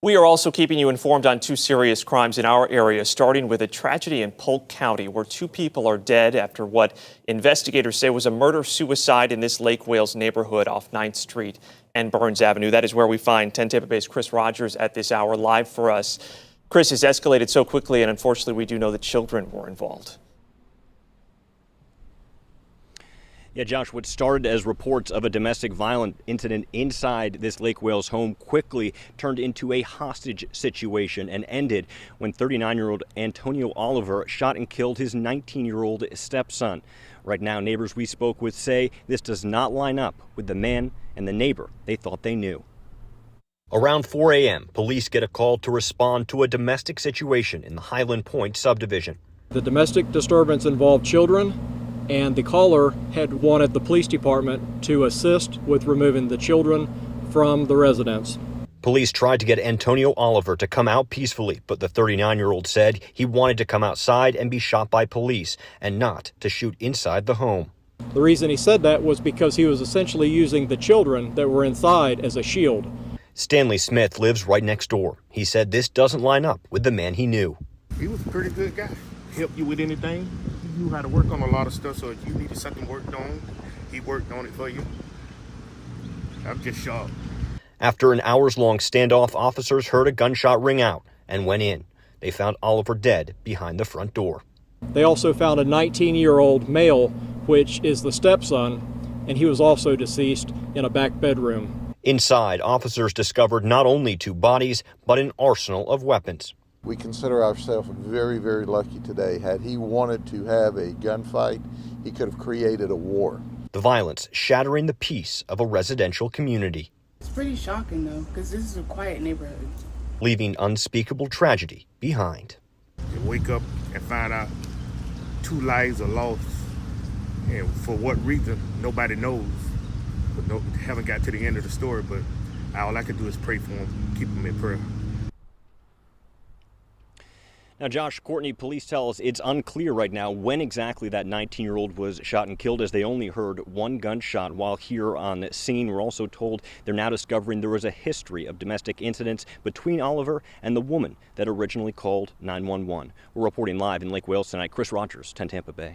We are also keeping you informed on two serious crimes in our area, starting with a tragedy in Polk County where two people are dead after what investigators say was a murder-suicide in this Lake Wales neighborhood off 9th Street and Burns Avenue. That is where we find 10 Tampa Bay's Chris Rogers at this hour live for us. Chris, has escalated so quickly, and unfortunately we do know that children were involved. Yeah, Josh, what started as reports of a domestic violence incident inside this Lake Wales home quickly turned into a hostage situation and ended when 39-year-old Antonio Oliver shot and killed his 19-year-old stepson. Right now, neighbors we spoke with say this does not line up with the man and the neighbor they thought they knew. Around 4 a.m., police get a call to respond to a domestic situation in the Highland Point subdivision. The domestic disturbance involved children, and the caller had wanted the police department to assist with removing the children from the residence. Police tried to get Antonio Oliver to come out peacefully, but the 39-year-old said he wanted to come outside and be shot by police and not to shoot inside the home. The reason he said that was because he was essentially using the children that were inside as a shield. Stanley Smith lives right next door. He said this doesn't line up with the man he knew. He was a pretty good guy. Help you with anything. He knew how to work on a lot of stuff, so if you needed something worked on, he worked on it for you. I'm just shocked. After an hours-long standoff, officers heard a gunshot ring out and went in. They found Oliver dead behind the front door. They also found a 19-year-old male, which is the stepson, and he was also deceased in a back bedroom. Inside, officers discovered not only two bodies, but an arsenal of weapons. We consider ourselves very, very lucky today. Had he wanted to have a gunfight, he could have created a war. The violence shattering the peace of a residential community. It's pretty shocking, though, because this is a quiet neighborhood. Leaving unspeakable tragedy behind. You wake up and find out 2 lives are lost, and for what reason, nobody knows. But haven't got to the end of the story, but all I can do is pray for them, keep them in prayer. Now, Josh, Courtney, police tell us it's unclear right now when exactly that 19-year-old was shot and killed, as they only heard one gunshot while here on scene. We're also told they're now discovering there was a history of domestic incidents between Oliver and the woman that originally called 911. We're reporting live in Lake Wales tonight. Chris Rogers, 10 Tampa Bay.